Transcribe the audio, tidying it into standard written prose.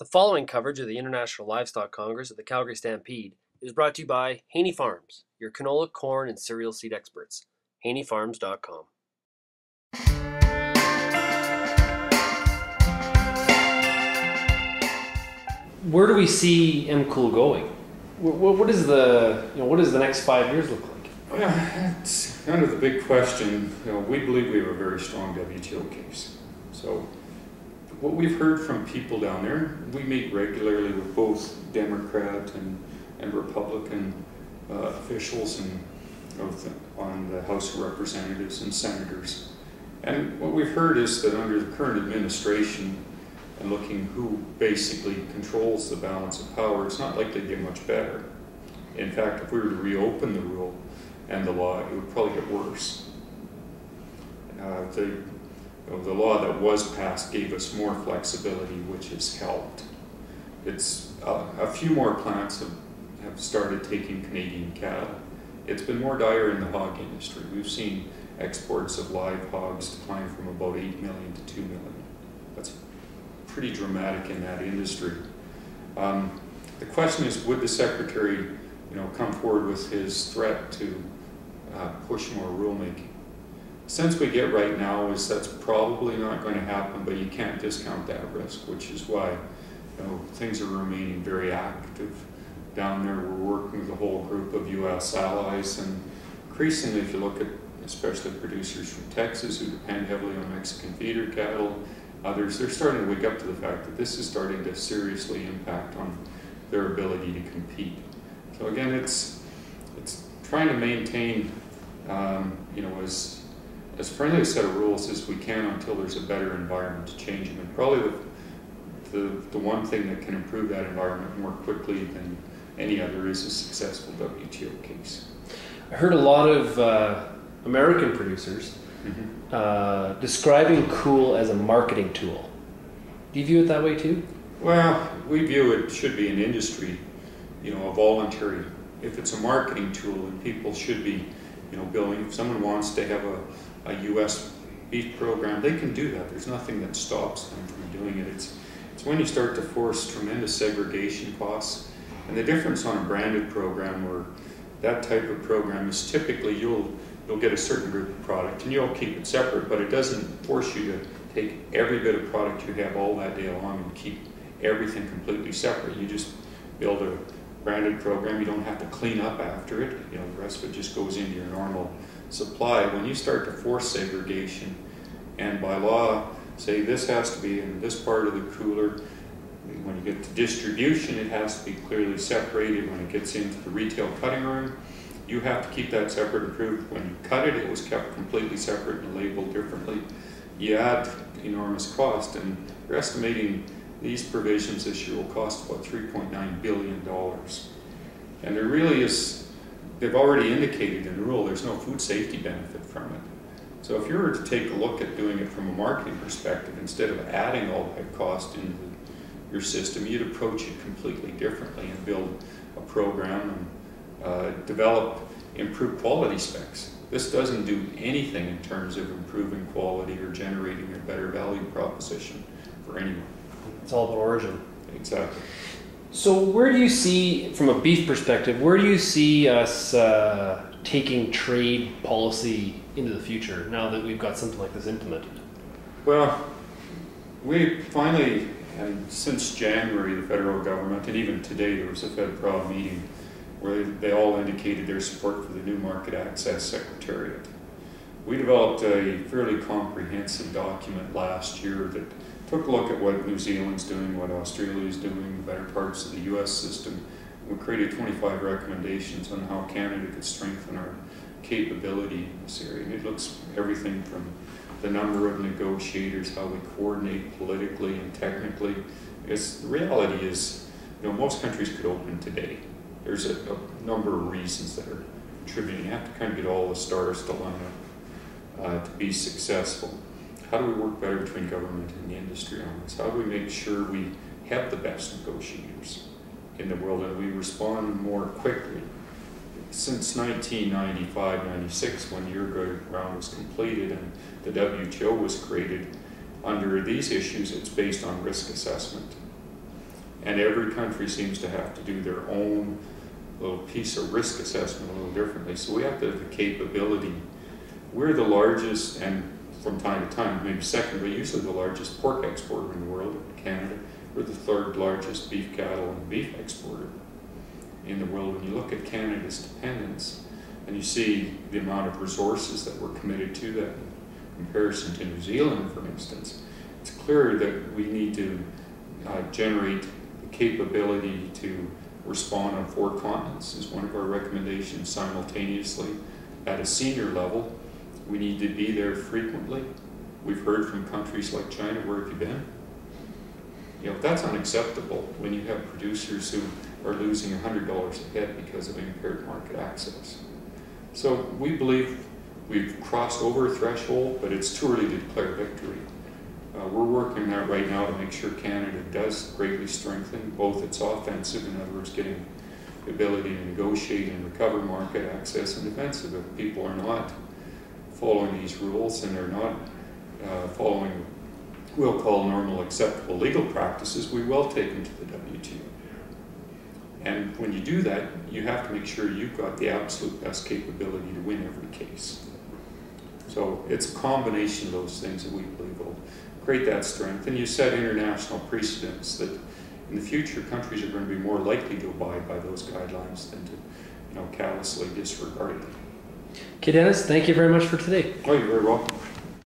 The following coverage of the International Livestock Congress at the Calgary Stampede is brought to you by Haney Farms, your canola, corn, and cereal seed experts. HaneyFarms.com. Where do we see MCOOL going? What is the next 5 years look like? Well, it's kind of the big question. We believe we have a very strong WTO case. So what we've heard from people down there, we meet regularly with both Democrat and Republican officials on the House of Representatives and Senators. And what we've heard is that under the current administration and looking who basically controls the balance of power, it's not likely to get much better. In fact, if we were to reopen the rule and the law, it would probably get worse. The law that was passed gave us more flexibility, which has helped. It's a few more plants have started taking Canadian cattle. It's been more dire in the hog industry. We've seen exports of live hogs decline from about 8 million to 2 million. That's pretty dramatic in that industry. The question is, would the Secretary come forward with his threat to push more rulemaking? Sense we get right now is that's probably not going to happen, but you can't discount that risk, which is why things are remaining very active down there. We're working with a whole group of U.S. allies, and increasingly, if you look at especially producers from Texas who depend heavily on Mexican feeder cattle, others, they're starting to wake up to the fact that this is starting to seriously impact on their ability to compete. So again, it's trying to maintain as friendly a set of rules as we can until there's a better environment to change them. And probably the one thing that can improve that environment more quickly than any other is a successful WTO case. I heard a lot of American producers describing COOL as a marketing tool. Do you view it that way too? Well, we view it should be an industry, a voluntary. If it's a marketing tool, then people should be, building. If someone wants to have a U.S. beef program, they can do that. There's nothing that stops them from doing it. It's when you start to force tremendous segregation costs, and the difference on a branded program or that type of program is typically you'll get a certain group of product and you'll keep it separate, but it doesn't force you to take every bit of product you have all that day long and keep everything completely separate. You just build a branded program. You don't have to clean up after it. The rest of it just goes into your normal supply. When you start to force segregation and by law say this has to be in this part of the cooler, when you get to distribution it has to be clearly separated. When it gets into the retail cutting room, you have to keep that separate and prove when you cut it, it was kept completely separate and labeled differently. You add enormous cost, and we're estimating these provisions this year will cost about $3.9 billion. And there really is, they've already indicated in the rule, there's no food safety benefit from it. So if you were to take a look at doing it from a marketing perspective, instead of adding all that cost into your system, you'd approach it completely differently and build a program and develop improved quality specs. This doesn't do anything in terms of improving quality or generating a better value proposition for anyone. It's all about origin. Exactly. So where do you see, from a beef perspective, where do you see us taking trade policy into the future now that we've got something like this implemented? Well, we finally, and since January, the federal government, and even today there was a FedProv meeting where they all indicated their support for the new Market Access Secretariat. We developed a fairly comprehensive document last year that took a look at what New Zealand's doing, what Australia's doing, the better parts of the U.S. system. We created 25 recommendations on how Canada could strengthen our capability in this area. And it looks everything from the number of negotiators, how we coordinate politically and technically. Because the reality is, most countries could open today. There's a number of reasons that are contributing. You have to kind of get all the stars to line up to be successful. How do we work better between government and the industry on this? How do we make sure we have the best negotiators in the world and we respond more quickly? Since 1995-96, when the Uruguay round was completed and the WTO was created, under these issues it's based on risk assessment. And every country seems to have to do their own little piece of risk assessment a little differently. So we have to have the capability. We're the largest, and from time to time, maybe second, but usually the largest pork exporter in the world, Canada. We're the third largest beef cattle and beef exporter in the world. When you look at Canada's dependence, and you see the amount of resources that we're committed to that in comparison to New Zealand, for instance, it's clear that we need to generate the capability to respond on 4 continents is one of our recommendations simultaneously. At a senior level, we need to be there frequently. We've heard from countries like China, where have you been? You know, that's unacceptable when you have producers who are losing $100 a head because of impaired market access. So we believe we've crossed over a threshold, but it's too early to declare victory. We're working on that right now to make sure Canada does greatly strengthen both its offensive, in other words, getting the ability to negotiate and recover market access, and defensive. If people are not following these rules and they're not following, we'll call normal acceptable legal practices, we will take them to the WTO. And when you do that, you have to make sure you've got the absolute best capability to win every case. So it's a combination of those things that we believe will create that strength. And you set international precedents that in the future countries are going to be more likely to abide by those guidelines than to, callously disregard them. Okay, Dennis, thank you very much for today. Oh, you're very welcome.